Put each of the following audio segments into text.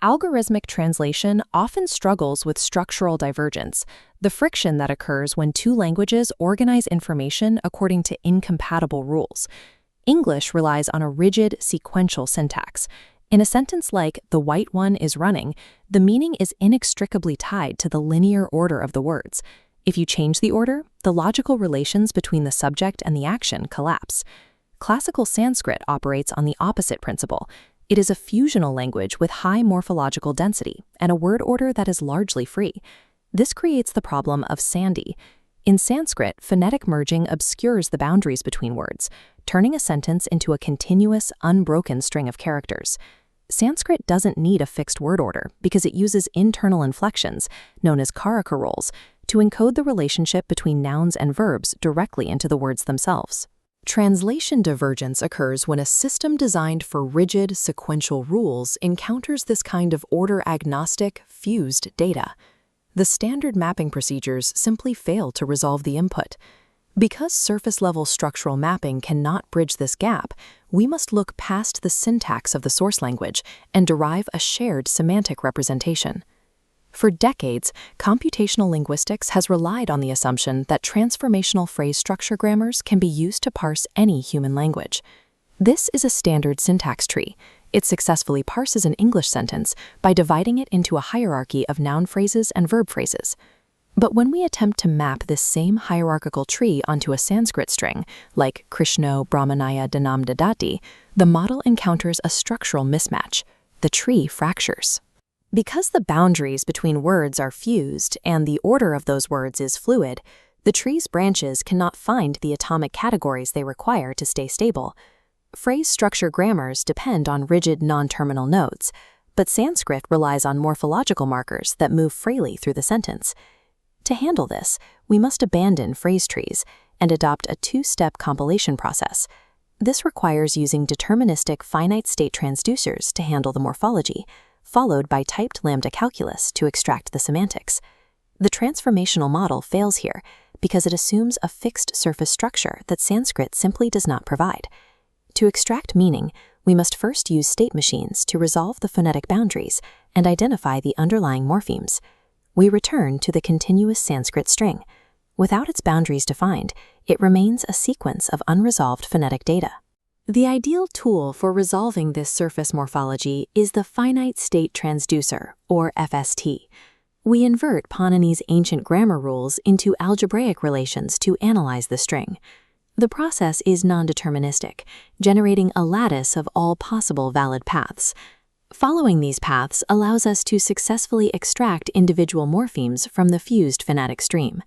Algorithmic translation often struggles with structural divergence, the friction that occurs when two languages organize information according to incompatible rules. English relies on a rigid, sequential syntax. In a sentence like, "the white one is running," the meaning is inextricably tied to the linear order of the words. If you change the order, the logical relations between the subject and the action collapse. Classical Sanskrit operates on the opposite principle. It is a fusional language with high morphological density and a word order that is largely free. This creates the problem of sandhi. In Sanskrit, phonetic merging obscures the boundaries between words, turning a sentence into a continuous, unbroken string of characters. Sanskrit doesn't need a fixed word order because it uses internal inflections, known as karaka rolls, to encode the relationship between nouns and verbs directly into the words themselves. Translation divergence occurs when a system designed for rigid, sequential rules encounters this kind of order-agnostic, fused data. The standard mapping procedures simply fail to resolve the input. Because surface-level structural mapping cannot bridge this gap, we must look past the syntax of the source language and derive a shared semantic representation. For decades, computational linguistics has relied on the assumption that transformational phrase structure grammars can be used to parse any human language. This is a standard syntax tree. It successfully parses an English sentence by dividing it into a hierarchy of noun phrases and verb phrases. But when we attempt to map this same hierarchical tree onto a Sanskrit string, like Krishno Brahmanaya Danam Dadati, the model encounters a structural mismatch. The tree fractures. Because the boundaries between words are fused and the order of those words is fluid, the tree's branches cannot find the atomic categories they require to stay stable. Phrase structure grammars depend on rigid non-terminal nodes, but Sanskrit relies on morphological markers that move freely through the sentence. To handle this, we must abandon phrase trees and adopt a two-step compilation process. This requires using deterministic finite-state transducers to handle the morphology, followed by typed Lambda calculus to extract the semantics. The transformational model fails here because it assumes a fixed surface structure that Sanskrit simply does not provide. To extract meaning, we must first use state machines to resolve the phonetic boundaries and identify the underlying morphemes. We return to the continuous Sanskrit string. Without its boundaries defined, it remains a sequence of unresolved phonetic data. The ideal tool for resolving this surface morphology is the finite state transducer, or FST. We invert Panini's ancient grammar rules into algebraic relations to analyze the string. The process is non-deterministic, generating a lattice of all possible valid paths. Following these paths allows us to successfully extract individual morphemes from the fused phonetic stream.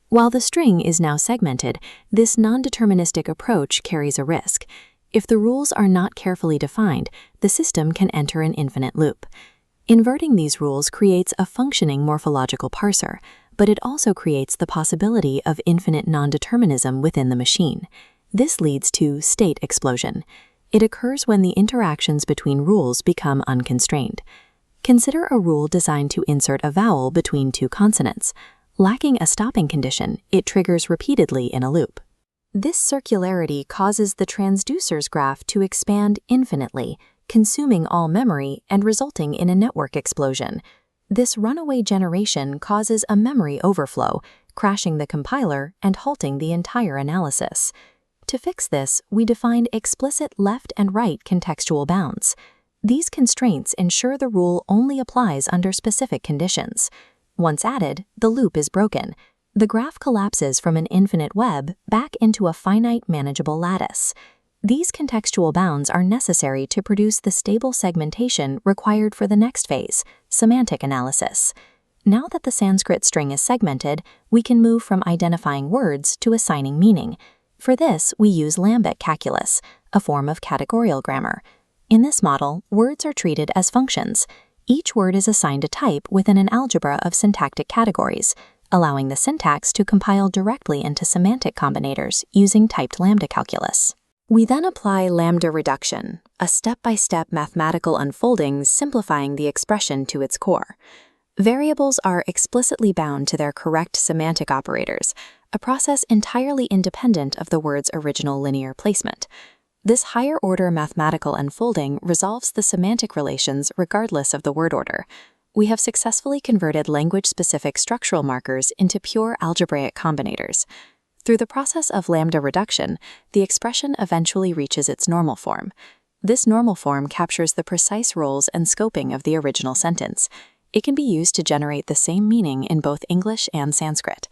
While the string is now segmented, this non-deterministic approach carries a risk. If the rules are not carefully defined, the system can enter an infinite loop. Inverting these rules creates a functioning morphological parser, but it also creates the possibility of infinite non-determinism within the machine. This leads to state explosion. It occurs when the interactions between rules become unconstrained. Consider a rule designed to insert a vowel between two consonants. Lacking a stopping condition, it triggers repeatedly in a loop. This circularity causes the transducer's graph to expand infinitely, consuming all memory and resulting in a network explosion. This runaway generation causes a memory overflow, crashing the compiler and halting the entire analysis. To fix this, we defined explicit left and right contextual bounds. These constraints ensure the rule only applies under specific conditions. Once added, the loop is broken. The graph collapses from an infinite web back into a finite manageable lattice. These contextual bounds are necessary to produce the stable segmentation required for the next phase, semantic analysis. Now that the Sanskrit string is segmented, we can move from identifying words to assigning meaning. For this, we use lambic calculus, a form of categorial grammar. In this model, words are treated as functions. Each word is assigned a type within an algebra of syntactic categories, allowing the syntax to compile directly into semantic combinators using typed lambda calculus. We then apply lambda reduction, a step-by-step mathematical unfolding simplifying the expression to its core. Variables are explicitly bound to their correct semantic operators, a process entirely independent of the word's original linear placement. This higher-order mathematical unfolding resolves the semantic relations regardless of the word order. We have successfully converted language-specific structural markers into pure algebraic combinators. Through the process of lambda reduction, the expression eventually reaches its normal form. This normal form captures the precise roles and scoping of the original sentence. It can be used to generate the same meaning in both English and Sanskrit.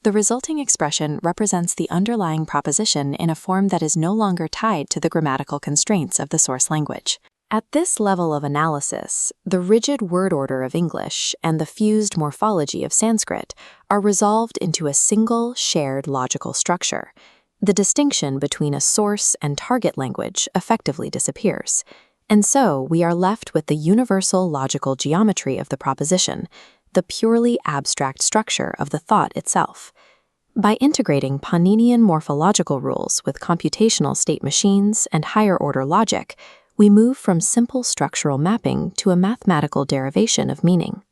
The resulting expression represents the underlying proposition in a form that is no longer tied to the grammatical constraints of the source language. At this level of analysis, the rigid word order of English and the fused morphology of Sanskrit are resolved into a single, shared logical structure. The distinction between a source and target language effectively disappears. And so we are left with the universal logical geometry of the proposition, the purely abstract structure of the thought itself. By integrating Paninian morphological rules with computational state machines and higher-order logic, we move from simple structural mapping to a mathematical derivation of meaning.